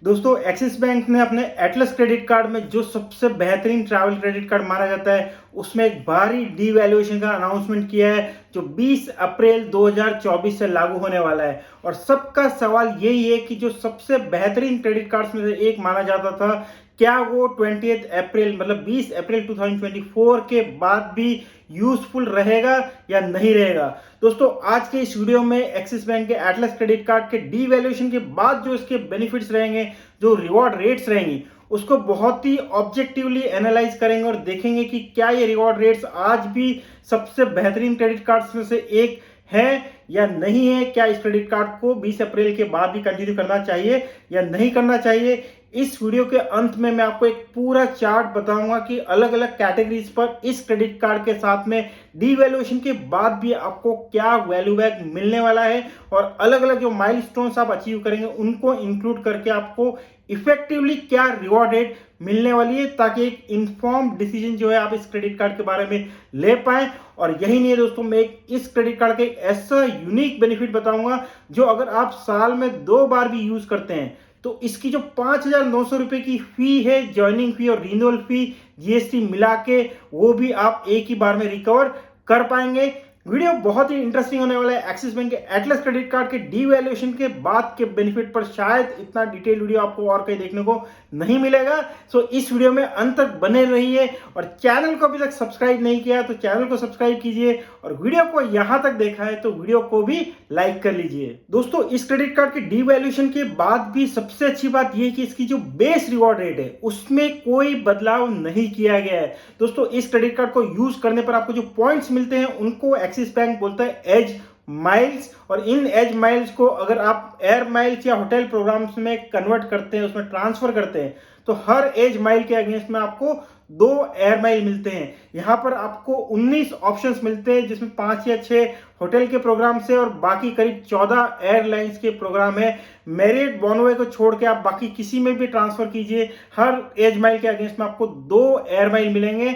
दोस्तों axis bank ने अपने एटलस क्रेडिट कार्ड में जो सबसे बेहतरीन ट्रैवल क्रेडिट कार्ड माना जाता है उसमें एक भारी डीवैल्यूएशन का अनाउंसमेंट किया है जो 20 अप्रैल 2024 से लागू होने वाला है। और सबका सवाल यही है कि जो सबसे बेहतरीन क्रेडिट कार्ड्स में से एक माना जाता था, क्या वो 20 अप्रैल मतलब 20 अप्रैल 2024 के बाद भी यूजफुल रहेगा या नहीं रहेगा। दोस्तों आज के इस वीडियो में एक्सिस बैंक के एटलस क्रेडिट कार्ड के डीवैल्यूएशन के बाद जो इसके बेनिफिट्स रहेंगे, जो रिवॉर्ड रेट्स रहेंगी, उसको बहुत ही ऑब्जेक्टिवली एनालाइज करेंगे और देखेंगे कि क्या ये रिवॉर्ड रेट्स आज भी सबसे बेहतरीन क्रेडिट कार्ड्स में से एक है या नहीं है। क्या इस क्रेडिट कार्ड को 20 अप्रैल के बाद भी कंटिन्यू करना चाहिए या नहीं करना चाहिए। इस वीडियो के अंत में मैं आपको एक पूरा चार्ट बताऊंगा कि अलग अलग कैटेगरीज पर इस क्रेडिट कार्ड के साथ में डीवैल्यूएशन के बाद भी आपको क्या वैल्यू बैक मिलने वाला है और अलग अलग जो माइलस्टोन्स आप अचीव करेंगे उनको इंक्लूड करके आपको इफेक्टिवली क्या रिवॉर्ड रेट मिलने वाली है, ताकि एक इन्फॉर्म्ड डिसीजन जो है आप इस क्रेडिट कार्ड के बारे में ले पाए। और यही नहीं है दोस्तों, मैं इस क्रेडिट कार्ड का एक ऐसा यूनिक बेनिफिट बताऊंगा जो अगर आप साल में 2 बार भी यूज करते हैं तो इसकी जो 5,900 रुपए की फी है, ज्वाइनिंग फी और रिन्यूअल फी जीएसटी मिला के, वो भी आप एक ही बार में रिकवर कर पाएंगे। वीडियो बहुत ही इंटरेस्टिंग होने वाला है। एक्सिस बैंक के एटलस क्रेडिट कार्ड के डीवैल्यूएशन के बाद के बेनिफिट पर शायद इतना डिटेल वीडियो आपको और कहीं देखने को नहीं मिलेगा। सो इस वीडियो में अंत तक बने रहिए और चैनल को अभी तक सब्सक्राइब नहीं किया तो चैनल को सब्सक्राइब कीजिए और वीडियो को यहां तक देखा है तो वीडियो को भी लाइक कर लीजिए। दोस्तों इस क्रेडिट कार्ड के डीवैल्यूएशन के बाद भी सबसे अच्छी बात यह है कि इसकी जो बेस रिवॉर्ड रेट है उसमें कोई बदलाव नहीं किया गया है। दोस्तों इस क्रेडिट कार्ड को यूज करने पर आपको जो पॉइंट्स मिलते हैं उनको एक्सिस बैंक बोलता है एज माइल्स, और इन एज माइल्स को अगर आप एयर माइल्स या होटल प्रोग्राम्स में कन्वर्ट करते हैं, उसमें ट्रांसफर करते हैं, तो हर एज माइल के अगेंस्ट में आपको 2 एयर माइल मिलते हैं। यहां पर आपको 19 ऑप्शंस मिलते हैं जिसमें 5 या 6 होटल के प्रोग्राम से और बाकी करीब 14 एयरलाइंस के प्रोग्राम है। मेरिट बॉनवे को छोड़ के आप बाकी किसी में भी ट्रांसफर कीजिए, हर एज माइल के अगेंस्ट में आपको 2 एयर माइल मिलेंगे।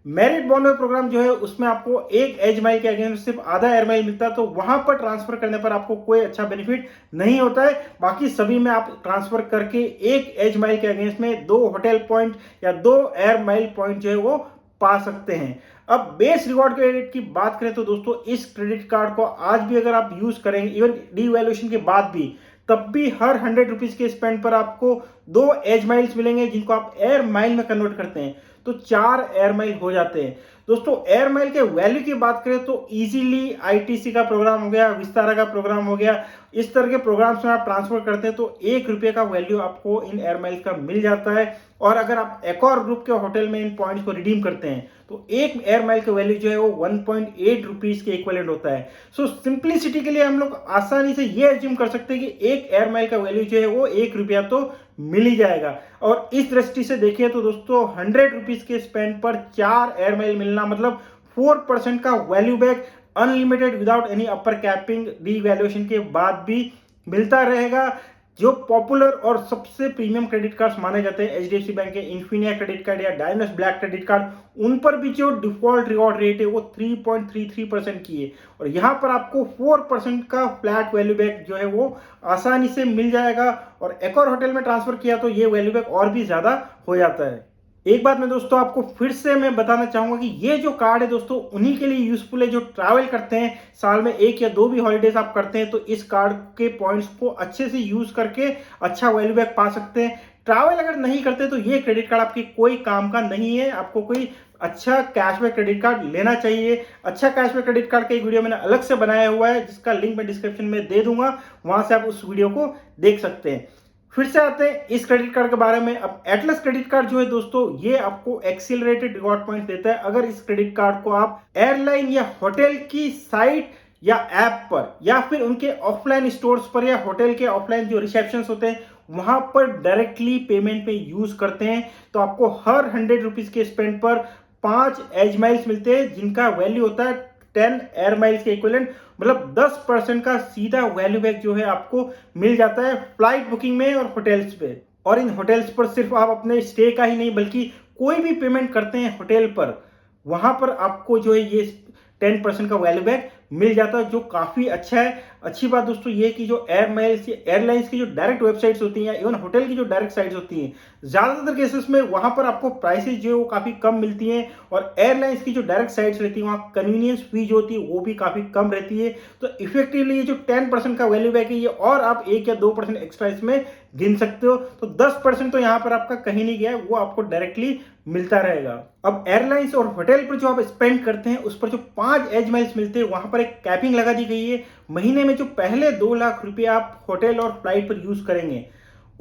मेरिट बॉन्डवे प्रोग्राम जो है उसमें आपको एक एज माइल के अगेंस्ट सिर्फ आधा एयर माइल मिलता है, तो वहां पर ट्रांसफर करने पर आपको कोई अच्छा बेनिफिट नहीं होता है। बाकी सभी में आप ट्रांसफर करके एक एज माइल के अगेंस्ट में 2 होटल पॉइंट या 2 एयर माइल पॉइंट जो है वो पा सकते हैं। अब बेस रिवॉर्ड क्रेडिट की बात करें तो दोस्तों इस क्रेडिट कार्ड को आज भी अगर आप यूज करेंगे, इवन डीवैल्यूएशन के बाद भी, तब भी हर 100 रुपीज के स्पेंड पर आपको 2 एज माइल्स मिलेंगे जिनको आप एयर माइल में कन्वर्ट करते हैं तो 4 एयर माइल हो जाते हैं। दोस्तों एयर माइल के वैल्यू की बात करें तो इजीली आईटीसी का प्रोग्राम हो गया, विस्तारा का प्रोग्राम हो गया, इस तरह के प्रोग्राम्स में आप ट्रांसफर करते हैं तो 1 रुपये का वैल्यू आपको इन एयर माइल का मिल जाता है। और अगर आप एकॉर ग्रुप के होटल में इन पॉइंट्स को रिडीम करते हैं तो एक एयर माइल का वैल्यू जो है वो 1.8 रुपीज के इक्विवेलेंट होता है। सो सिंप्लिसिटी के लिए हम लोग आसानी से ये एज्यूम कर सकते हैं कि एक एयर माइल का वैल्यू जो है वो 1 रुपया तो मिल ही जाएगा। और इस दृष्टि से देखिए तो दोस्तों 100 रुपीज के स्पेंड पर 4 एयर माइल मिलना मतलब 4% का value back unlimited without any upper capping devaluation के बाद भी मिलता रहेगा। जो पॉपुलर और सबसे प्रीमियम क्रेडिट कार्ड्स माने जाते हैं एचडीएफसी बैंक के इन्फिनिया क्रेडिट कार्ड या डायमंड ब्लैक क्रेडिट कार्ड, उन पर भी जो डिफॉल्ट रिवॉर्ड रेट है वो 3.33% की है और यहां पर आपको 4% का फ्लैट वैल्यू बैक जो है वो आसानी से मिल जाएगा। और एक और होटल में ट्रांसफर किया तो ये वैल्यू बैक और भी ज्यादा हो जाता है। एक बात मैं दोस्तों आपको फिर से मैं बताना चाहूंगा कि ये जो कार्ड है दोस्तों उन्हीं के लिए यूजफुल है जो ट्रैवल करते हैं, साल में 1 या 2 भी हॉलीडेज आप करते हैं तो इस कार्ड के पॉइंट्स को अच्छे से यूज करके अच्छा वैल्यू बैक पा सकते हैं। ट्रैवल अगर नहीं करते तो ये क्रेडिट कार्ड आपके कोई काम का नहीं है। आपको कोई अच्छा कैशबैक क्रेडिट कार्ड लेना चाहिए। अच्छा कैशबैक क्रेडिट कार्ड का एक वीडियो मैंने अलग से बनाया हुआ है जिसका लिंक मैं डिस्क्रिप्शन में दे दूंगा, वहां से आप उस वीडियो को देख सकते हैं। फिर से आते हैं इस क्रेडिट कार्ड के बारे में। अब एटलस क्रेडिट कार्ड जो है दोस्तों ये आपको एक्सीलरेटेड रिवॉर्ड पॉइंट देता है अगर इस क्रेडिट कार्ड को आप एयरलाइन या होटल की साइट या ऐप पर या फिर उनके ऑफलाइन स्टोर्स पर या होटल के ऑफलाइन जो रिसेप्शन होते हैं वहां पर डायरेक्टली पेमेंट में यूज करते हैं तो आपको हर 100 रुपीज के स्पेंड पर 5 एज माइल्स मिलते हैं जिनका वैल्यू होता है 10 एयर माइल्स के इक्विवेलेंट, मतलब 10% का सीधा वैल्यू बैक जो है आपको मिल जाता है फ्लाइट बुकिंग में और होटल्स पे। और इन होटल्स पर सिर्फ आप अपने स्टे का ही नहीं बल्कि कोई भी पेमेंट करते हैं होटल पर, वहां पर आपको जो है ये 10% का वैल्यू बैक मिल जाता है, जो काफ़ी अच्छा है। अच्छी बात दोस्तों ये कि जो एयरलाइंस की जो डायरेक्ट वेबसाइट्स होती हैं, इवन होटल की जो डायरेक्ट साइट्स होती हैं, ज़्यादातर केसेस में वहाँ पर आपको प्राइसेस जो है वो काफ़ी कम मिलती हैं, और एयरलाइंस की जो डायरेक्ट साइट्स रहती है वहाँ कन्वीनियंस फी जो होती है वो भी काफ़ी कम रहती है। तो इफेक्टिवली ये जो 10% का वैल्यू बैक है ये और आप 1 या 2% एक्स्ट्रा इसमें गिन सकते हो। तो 10% तो यहाँ पर आपका कहीं नहीं गया है, वो आपको डायरेक्टली मिलता रहेगा। अब एयरलाइंस और होटल पर जो आप स्पेंड करते हैं उस पर जो 5 एज माइल्स मिलते हैं वहां पर एक कैपिंग लगा दी गई है। महीने में जो पहले 2 लाख रुपए आप होटल और फ्लाइट पर यूज करेंगे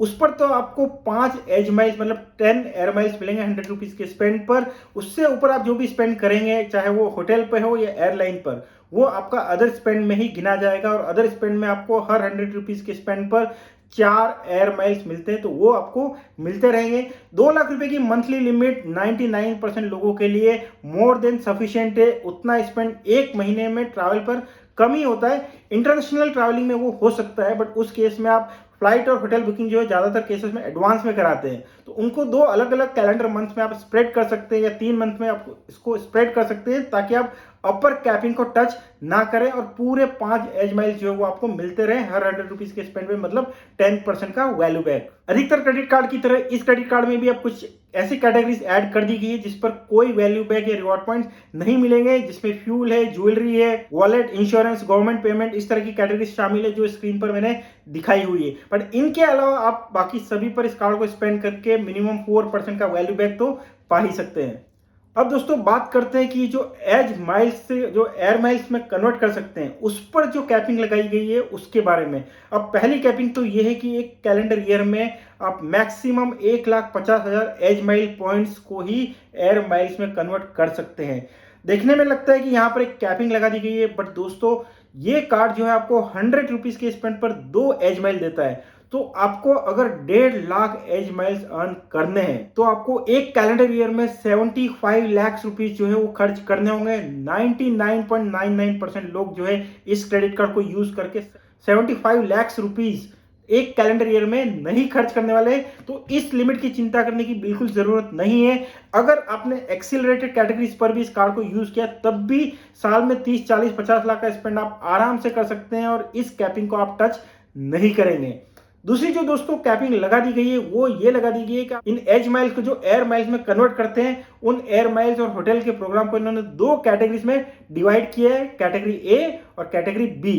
उस पर तो आपको 5 एज माइल्स मतलब 10 एयर माइल्स मिलेंगे 100 रुपीज के स्पेंड पर। उससे ऊपर आप जो भी स्पेंड करेंगे चाहे वो होटल पे हो या एयरलाइन पर, वो आपका अदर स्पेंड में ही गिना जाएगा, और अदर स्पेंड में आपको हर 100 रुपीज के स्पेंड पर 4 एयर माइल्स मिलते हैं, तो वो आपको मिलते रहेंगे। 2 लाख रुपए की मंथली लिमिट 99% लोगों के लिए मोर देन सफिशिएंट है। उतना स्पेंड एक महीने में ट्रैवल पर कम ही होता है। इंटरनेशनल ट्रैवलिंग में वो हो सकता है, बट उस केस में आप फ्लाइट और होटल बुकिंग जो है ज्यादातर केसेस में एडवांस में कराते हैं, तो उनको 2 अलग अलग कैलेंडर मंथ में आप स्प्रेड कर सकते हैं, या 3 मंथ में आप इसको स्प्रेड कर सकते हैं, ताकि आप अपर कैपिंग को टच ना करें और पूरे 5 एज माइल्स जो है वो आपको मिलते रहे हर 100 रुपीज के स्पेंड में, मतलब 10% का वैल्यू बैक। अधिकतर क्रेडिट कार्ड की तरह इस क्रेडिट कार्ड में भी आप कुछ ऐसी कैटेगरीज ऐड कर दी गई है जिस पर कोई वैल्यू बैक या रिवॉर्ड पॉइंट्स नहीं मिलेंगे, जिसमें फ्यूल है, ज्वेलरी है, वॉलेट, इंश्योरेंस, गवर्नमेंट पेमेंट, इस तरह की कैटेगरीज शामिल है जो स्क्रीन पर मैंने दिखाई हुई है। बट इनके अलावा आप बाकी सभी पर इस कार्ड को स्पेंड करके मिनिमम 4% का वैल्यू बैक तो पा ही सकते हैं। अब दोस्तों बात करते हैं कि जो एज माइल्स से जो एयर माइल्स में कन्वर्ट कर सकते हैं उस पर जो कैपिंग लगाई गई है उसके बारे में। अब पहली कैपिंग तो ये है कि एक कैलेंडर ईयर में आप मैक्सिमम 1,50,000 एज माइल पॉइंट्स को ही एयर माइल्स में कन्वर्ट कर सकते हैं। देखने में लगता है कि यहाँ पर एक कैपिंग लगा दी गई है, बट दोस्तों ये कार्ड जो है आपको 100 रुपीज के स्पेंड पर 2 एज माइल देता है। तो आपको अगर 1.5 लाख एज माइल्स अर्न करने हैं तो आपको एक कैलेंडर ईयर में 75 लाख रुपीज जो है वो खर्च करने होंगे। 99.99% लोग जो है इस क्रेडिट कार्ड को यूज करके 75 लाख रुपीज एक कैलेंडर ईयर में नहीं खर्च करने वाले, तो इस लिमिट की चिंता करने की बिल्कुल जरूरत नहीं है। अगर आपने एक्सिलरेटेड कैटेगरीज पर भी इस कार्ड को यूज किया तब भी साल में 30, 40, 50 लाख का स्पेंड आप आराम से कर सकते हैं और इस कैपिंग को आप टच नहीं करेंगे। दूसरी जो दोस्तों कैपिंग लगा दी गई है वो ये लगा दी गई है कि इन एज माइल्स को जो एयर माइल्स में कन्वर्ट करते हैं उन एयर माइल्स और होटल के प्रोग्राम को इन्होंने 2 कैटेगरीज में डिवाइड किया है, कैटेगरी ए और कैटेगरी बी।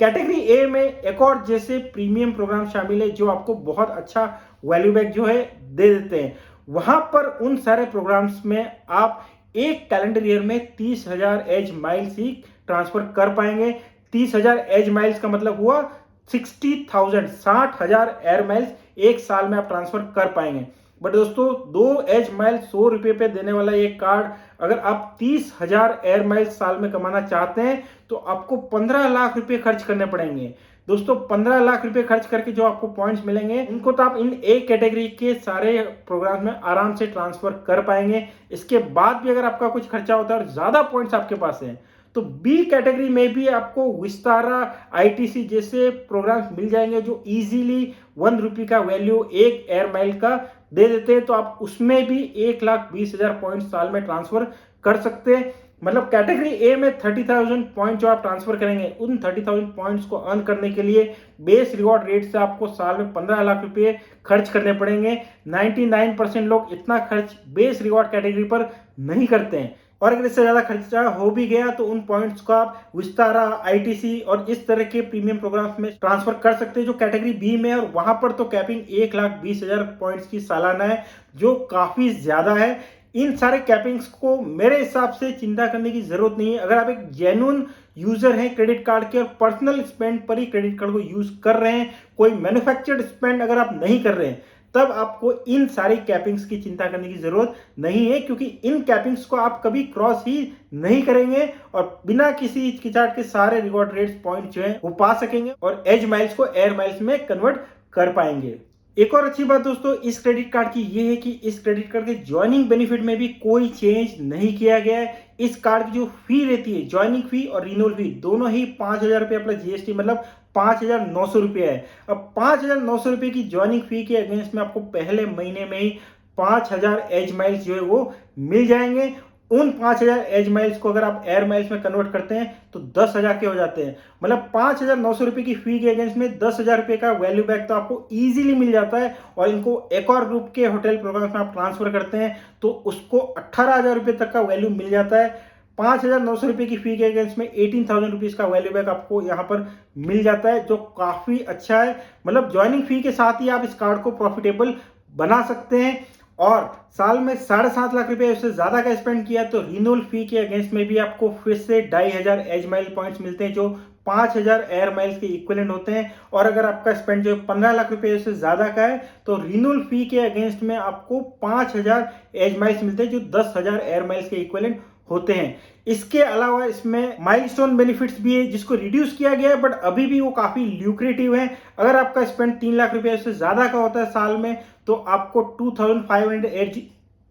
कैटेगरी ए में एक और जैसे प्रीमियम प्रोग्राम शामिल है जो आपको बहुत अच्छा वैल्यू बैक जो है दे देते हैं। वहां पर उन सारे प्रोग्राम्स में आप एक कैलेंडर ईयर में 30,000 एज माइल्स ही ट्रांसफर कर पाएंगे। 30,000 एज माइल्स का मतलब हुआ 60,000 एयर माइल्स एक साल में आप ट्रांसफर कर पाएंगे। बट दोस्तों 2 एज माइल 100 रुपए पे देने वाला ये कार्ड, अगर आप 30,000 एयर माइल्स साल में कमाना चाहते हैं तो आपको 15 लाख रुपए खर्च करने पड़ेंगे। दोस्तों 15 लाख रुपए खर्च करके जो आपको पॉइंट्स मिलेंगे उनको तो आप इन ए कैटेगरी के सारे प्रोग्राम में आराम से ट्रांसफर कर पाएंगे। इसके बाद भी अगर आपका कुछ खर्चा होता है और ज्यादा पॉइंट्स आपके पास हैं तो बी कैटेगरी में भी आपको विस्तारा, आईटीसी जैसे प्रोग्राम्स मिल जाएंगे जो इजीली 1 रुपये का वैल्यू एक एयर माइल का दे देते हैं। तो आप उसमें भी 1,20,000 पॉइंट साल में ट्रांसफर कर सकते हैं। मतलब कैटेगरी ए में 30,000 पॉइंट जो आप ट्रांसफर करेंगे उन 30,000 पॉइंट्स को अर्न करने के लिए बेस रिवॉर्ड रेट से आपको साल में 15 लाख रुपए खर्च करने पड़ेंगे। 99% लोग इतना खर्च बेस रिवॉर्ड कैटेगरी पर नहीं करते हैं, और अगर इससे ज्यादा खर्चा हो भी गया तो उन पॉइंट्स को आप विस्तारा, आईटीसी और इस तरह के प्रीमियम प्रोग्राम्स में ट्रांसफर कर सकते हैं जो कैटेगरी बी में है, और वहां पर तो कैपिंग 1,20,000 पॉइंट्स की सालाना है जो काफी ज्यादा है। इन सारे कैपिंग्स को मेरे हिसाब से चिंता करने की जरूरत नहीं है। अगर आप एक जेन्युइन यूजर हैं क्रेडिट कार्ड के और पर्सनल स्पेंड पर ही क्रेडिट कार्ड को यूज कर रहे हैं, कोई मैन्युफैक्चर्ड स्पेंड अगर आप नहीं कर रहे हैं, तब आपको इन सारी कैपिंग्स की चिंता करने की जरूरत नहीं है, क्योंकि इन कैपिंग्स को आप कभी क्रॉस ही नहीं करेंगे और बिना किसी हिचकिचाहट के सारे रिवॉर्ड रेट्स पॉइंट जो है वो पा सकेंगे और एज माइल्स को एयर माइल्स में कन्वर्ट कर पाएंगे। एक और अच्छी बात दोस्तों इस क्रेडिट कार्ड की ये है कि इस क्रेडिट कार्ड के ज्वाइनिंग बेनिफिट में भी कोई चेंज नहीं किया गया है। इस कार्ड की जो फी रहती है, ज्वाइनिंग फी और रिन्यूअल फी दोनों ही 5,000 रुपये प्लस जीएसटी, मतलब 5,900 रुपये है। अब 5,900 रुपये की ज्वाइनिंग फी के अगेंस्ट में आपको पहले महीने में ही 5,000 एज माइल्स जो है वो मिल जाएंगे। उन 5000 एज माइल्स को अगर आप एयर माइल्स में कन्वर्ट करते हैं तो 10,000 के हो जाते हैं। मतलब 5,900 रुपए की फी के अगेंस्ट में 10,000 रुपए का वैल्यू बैक तो आपको इजीली मिल जाता है। और इनको एक और ग्रुप के होटल प्रोग्राम में आप ट्रांसफर करते हैं तो उसको 18,000 रुपए तक का वैल्यू मिल जाता है। 5,900 रुपए की फी के अगेंस्ट में 18,000 रुपीज का वैल्यू बैक आपको यहाँ पर मिल जाता है, जो काफी अच्छा है। मतलब ज्वाइनिंग फी के साथ ही आप इस कार्ड को प्रॉफिटेबल बना सकते हैं। और साल में 7.5 लाख रुपए उससे ज्यादा का स्पेंड किया तो रिन्यूअल फी के अगेंस्ट में भी आपको फिर से 2,500 एज माइल पॉइंट्स मिलते हैं, जो 5,000 एयर माइल्स के इक्विवेलेंट होते हैं। और अगर आपका स्पेंड जो 15 लाख रुपए से ज्यादा का है तो रिन्यूअल फी के अगेंस्ट में आपको 5,000 एज माइल्स मिलते हैं, जो 10,000 एयर माइल्स के इक्विवेलेंट होते हैं। इसके अलावा इसमें माइलस्टोन बेनिफिट्स भी है जिसको रिड्यूस किया गया है, बट अभी भी वो काफी ल्यूक्रेटिव है। अगर आपका स्पेंड 3 लाख रुपए से ज्यादा का होता है साल में तो आपको 2,500 एयर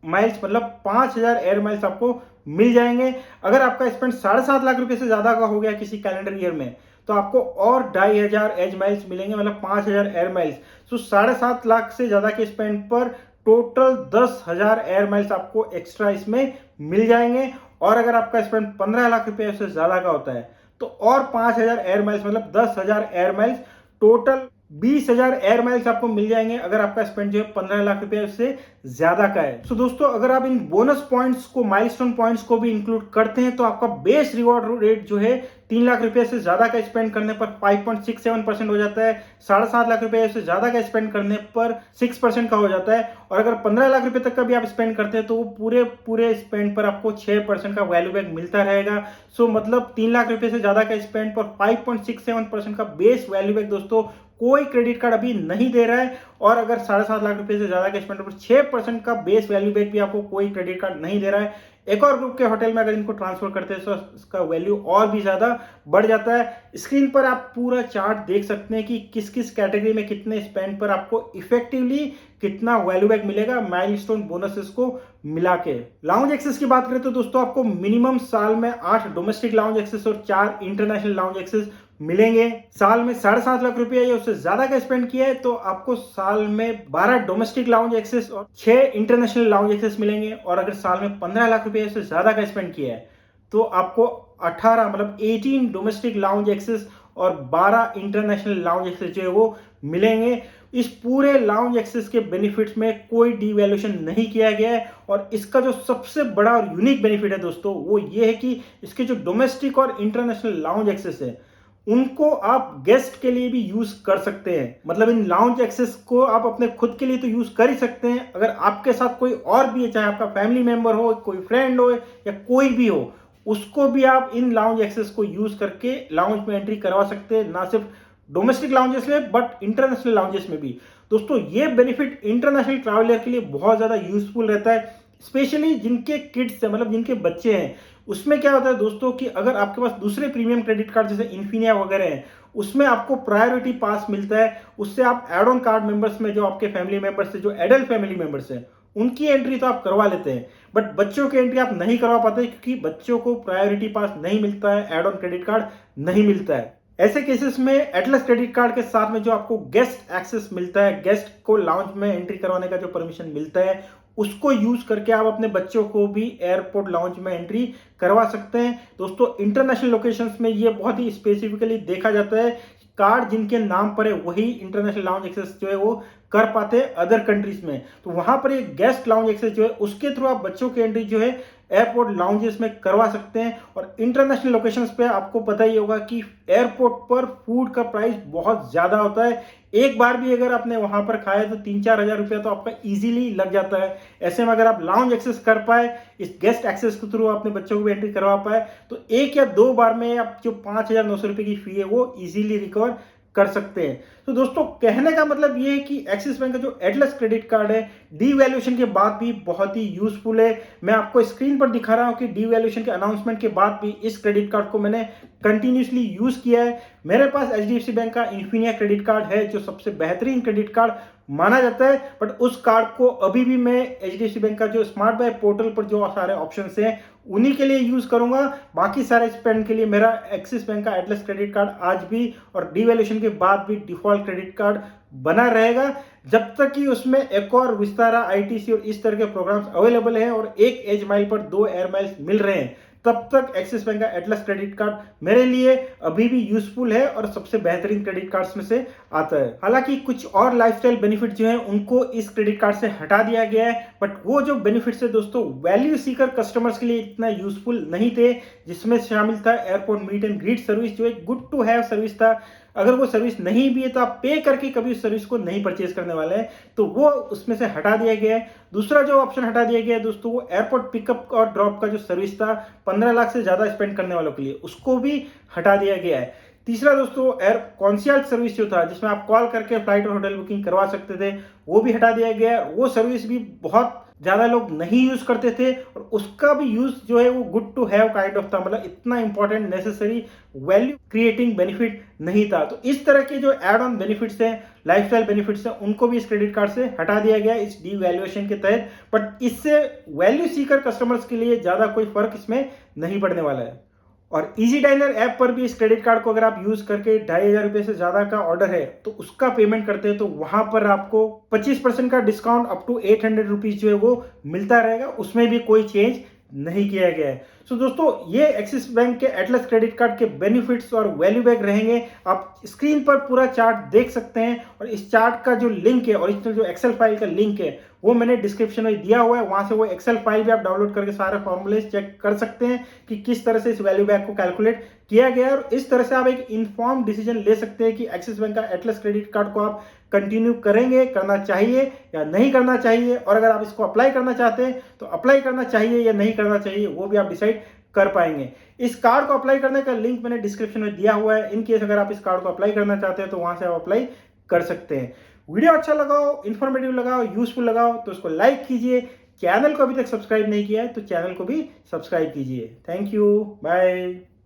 माइल्स मतलब 5,000 एयर माइल्स आपको मिल जाएंगे। अगर आपका स्पेंड 7.5 लाख रुपए से ज्यादा का हो गया किसी कैलेंडर ईयर में तो आपको और 2,500 एज माइल्स मिलेंगे, मतलब 5,000 एयर माइल्स। तो 7.5 लाख से ज्यादा के स्पेंड पर टोटल 10,000 एयर माइल्स आपको एक्स्ट्रा इसमें मिल जाएंगे। और अगर आपका स्पेंड 15 लाख रुपए से ज्यादा का होता है तो और 5,000 एयर माइल्स मतलब 10,000 air miles, total 20,000 air miles आपको मिल जाएंगे अगर आपका स्पेंड जो है 15 लाख रुपए से ज्यादा का है। तो दोस्तों अगर आप इन बोनस पॉइंट्स को, माइलस्टोन पॉइंट्स को भी इंक्लूड करते हैं तो आपका बेस रिवॉर्ड रेट जो है 3 लाख रुपए से ज्यादा का स्पेंड करने पर 5.67% हो जाता है। 7.5 लाख रुपए से ज्यादा का स्पेंड करने पर 6% का हो जाता है। और अगर 15 लाख रुपए तक का भी आप स्पेंड करते हैं तो वो पूरे स्पेंड पर आपको 6% का वैल्यू बैक मिलता रहेगा। सो मतलब 3 लाख रुपए से ज्यादा का स्पेंड पर 5.67% का बेस वैल्यू बैक दोस्तों कोई क्रेडिट कार्ड अभी नहीं दे रहा है। और अगर 7.5 लाख रुपए से ज्यादा के स्पेंड पर 6% का बेस वैल्यू बैक भी आपको कोई क्रेडिट कार्ड नहीं दे रहा है। एक और ग्रुप के होटल में अगर इनको ट्रांसफर करते हैं तो इसका वैल्यू और भी ज्यादा बढ़ जाता है। स्क्रीन पर आप पूरा चार्ट देख सकते हैं कि किस किस कैटेगरी में कितने स्पेंड पर आपको इफेक्टिवली कितना वैल्यू बैक मिलेगा माइलस्टोन बोनसेस को मिला के। लाउंज एक्सेस की बात करें तो दोस्तों आपको मिनिमम साल में 8 डोमेस्टिक लाउंज एक्सेस और 4 इंटरनेशनल लाउंज एक्सेस मिलेंगे। साल में 7.5 लाख रुपया या उससे ज्यादा का स्पेंड किया है तो आपको साल में 12 डोमेस्टिक लाउंज एक्सेस और 6 इंटरनेशनल लाउंज एक्सेस मिलेंगे। और अगर साल में 15 लाख रुपया से ज्यादा का स्पेंड किया है तो आपको 18 मतलब 18 डोमेस्टिक लाउंज एक्सेस और 12 इंटरनेशनल लाउंज एक्सेस जो है वो मिलेंगे। इस पूरे लाउंज एक्सेस के बेनिफिट्स में कोई डीवैल्यूएशन नहीं किया गया है। और इसका जो सबसे बड़ा और यूनिक बेनिफिट है दोस्तों वो ये है कि इसके जो डोमेस्टिक और इंटरनेशनल लाउंज एक्सेस है उनको आप गेस्ट के लिए भी यूज कर सकते हैं। मतलब इन लाउंज एक्सेस को आप अपने खुद के लिए तो यूज कर ही सकते हैं, अगर आपके साथ कोई और भी है, चाहे आपका फैमिली मेंबर हो, कोई फ्रेंड हो या कोई भी हो, उसको भी आप इन लाउंज एक्सेस को यूज करके लाउंज में एंट्री करवा सकते हैं, ना सिर्फ डोमेस्टिक लाउंजेस में बट इंटरनेशनल लाउंजेस में भी। दोस्तों ये बेनिफिट इंटरनेशनल ट्रैवलर के लिए बहुत ज्यादा यूजफुल रहता है, स्पेशली जिनके किड्स है, मतलब जिनके बच्चे हैं। उसमें क्या होता है दोस्तों कि अगर आपके पास दूसरे प्रीमियम क्रेडिट कार्ड जैसे इन्फिनिया वगैरह है उसमें आपको प्रायोरिटी पास मिलता है, उससे आप एड ऑन कार्ड मेंबर्स में जो आपके फैमिली मेंबर्स है, जो एडल्ट फैमिली मेंबर्स है, उनकी एंट्री तो आप करवा लेते हैं बट बच्चों की एंट्री आप नहीं करवा पाते क्योंकि बच्चों को प्रायोरिटी पास नहीं मिलता है, एड ऑन क्रेडिट कार्ड नहीं मिलता है। ऐसे केसेस में एटलस क्रेडिट कार्ड के साथ में जो आपको गेस्ट एक्सेस मिलता है, गेस्ट को लाउंज में एंट्री करवाने का जो परमिशन मिलता है, उसको यूज करके आप अपने बच्चों को भी एयरपोर्ट लाउंज में एंट्री करवा सकते हैं। दोस्तों इंटरनेशनल लोकेशंस में ये बहुत ही स्पेसिफिकली देखा जाता है, कार्ड जिनके नाम पर है वही इंटरनेशनल लाउंज एक्सेस जो है वो कर पाते हैं अदर कंट्रीज में। तो वहां पर एक गेस्ट लाउंज एक्सेस जो है उसके थ्रू आप बच्चों की एंट्री जो है एयरपोर्ट लाउंजेस में करवा सकते हैं। और इंटरनेशनल लोकेशंस पे आपको पता ही होगा कि एयरपोर्ट पर फूड का प्राइस बहुत ज्यादा होता है। एक बार भी अगर आपने वहां पर खाया तो 3-4 हजार रुपया तो आपका इजीली लग जाता है। ऐसे में अगर आप लाउंज एक्सेस कर पाए, इस गेस्ट एक्सेस के थ्रू अपने बच्चों को भी एंट्री करवा पाए तो 1 या 2 बार में आप जो 5,900 रुपए की फी है वो इजीली रिकवर कर सकते हैं। तो दोस्तों कहने का मतलब ये है कि एक्सिस बैंक का जो एटलस क्रेडिट कार्ड है डीवैल्यूएशन के बाद भी बहुत ही यूजफुल है। मैं आपको स्क्रीन पर दिखा रहा हूं कि डीवैल्यूएशन के अनाउंसमेंट के बाद भी इस क्रेडिट कार्ड को मैंने कंटिन्यूसली यूज किया है। मेरे पास एचडीएफसी बैंक का इन्फिनिया क्रेडिट कार्ड है जो सबसे बेहतरीन क्रेडिट कार्ड माना जाता है, बट उस कार्ड को अभी भी मैं एचडीएफसी बैंक का जो स्मार्ट बाय पोर्टल पर जो सारे ऑप्शंस हैं उन्हीं के लिए यूज करूंगा। बाकी सारे स्पेंड के लिए मेरा एक्सिस बैंक का एटलस क्रेडिट कार्ड आज भी और डीवैल्यूएशन के बाद भी डिफॉल्ट क्रेडिट कार्ड बना रहेगा जब तक कि उसमें एक और विस्तारा, आईटीसी और इस तरह के प्रोग्राम्स अवेलेबल हैं और एक एज माइल पर 2 एयर माइल्स मिल रहे हैं, तब तक एक्सिस बैंक का एटलस क्रेडिट कार्ड मेरे लिए अभी भी यूजफुल है और सबसे बेहतरीन क्रेडिट कार्ड्स में से आता है। हालांकि कुछ और लाइफस्टाइल बेनिफिट जो हैं उनको इस क्रेडिट कार्ड से हटा दिया गया है, बट वो जो बेनिफिट्स है दोस्तों वैल्यू सीकर कस्टमर्स के लिए इतना यूजफुल नहीं थे, जिसमें शामिल था airport meet and greet service, जो एक गुड टू हैव सर्विस था। अगर वो सर्विस नहीं भी है तो आप पे करके कभी उस सर्विस को नहीं परचेज करने वाले हैं, तो वो उसमें से हटा दिया गया है। दूसरा जो ऑप्शन हटा दिया गया है दोस्तों, वो एयरपोर्ट पिकअप और ड्रॉप का जो सर्विस था 15 लाख से ज्यादा स्पेंड करने वालों के लिए, उसको भी हटा दिया गया है। तीसरा दोस्तों, एयर कॉन्सियर्ज सर्विस जो था, जिसमें आप कॉल करके फ्लाइट और होटल बुकिंग करवा सकते थे, वो भी हटा दिया गया है। वो सर्विस भी बहुत ज्यादा लोग नहीं यूज करते थे और उसका भी यूज जो है वो good to have kind of था, मतलब इतना important necessary value creating benefit नहीं था। तो इस तरह के जो एड ऑन बेनिफिट्स हैं, लाइफस्टाइल बेनिफिट्स हैं, उनको भी इस क्रेडिट कार्ड से हटा दिया गया इस डीवैल्यूएशन के तहत। बट इससे वैल्यू सीकर कस्टमर्स के लिए ज्यादा कोई फर्क इसमें नहीं पड़ने वाला है। और इजी डाइनर ऐप पर भी इस क्रेडिट कार्ड को अगर आप यूज करके 2,500 रुपए से ज्यादा का ऑर्डर है तो उसका पेमेंट करते हैं, तो वहां पर आपको 25% का डिस्काउंट अप टू 800 रुपीज जो है वो मिलता रहेगा, उसमें भी कोई चेंज नहीं किया गया है। सो दोस्तों, ये एक्सिस बैंक के एटलस क्रेडिट कार्ड के बेनिफिट्स और वैल्यू बैक रहेंगे। आप स्क्रीन पर पूरा चार्ट देख सकते हैं और इस चार्ट का जो लिंक है, ओरिजिनल जो एक्सेल फाइल का लिंक है, वो मैंने डिस्क्रिप्शन में दिया हुआ है। वहां से वो एक्सेल फाइल भी आप डाउनलोड करके सारे फॉर्मूले चेक कर सकते हैं कि किस तरह से इस वैल्यू बैक को कैलकुलेट किया गया है, और इस तरह से आप एक इन्फॉर्म डिसीजन ले सकते हैं कि एक्सिस बैंक का एटलस क्रेडिट कार्ड को आप कंटिन्यू करेंगे, करना चाहिए या नहीं करना चाहिए, और अगर आप इसको अप्लाई करना चाहते हैं तो अप्लाई करना चाहिए या नहीं करना चाहिए, वो भी आप डिसाइड कर पाएंगे। इस कार्ड को अप्लाई करने का लिंक मैंने डिस्क्रिप्शन में दिया हुआ है। इन केस अगर आप इस कार्ड को अप्लाई करना चाहते हैं तो वहां से आप अप्लाई कर सकते हैं। वीडियो अच्छा लगाओ, इन्फॉर्मेटिव लगाओ, यूजफुल लगाओ तो उसको लाइक कीजिए। चैनल को अभी तक सब्सक्राइब नहीं किया है तो चैनल को भी सब्सक्राइब कीजिए। Thank you, bye.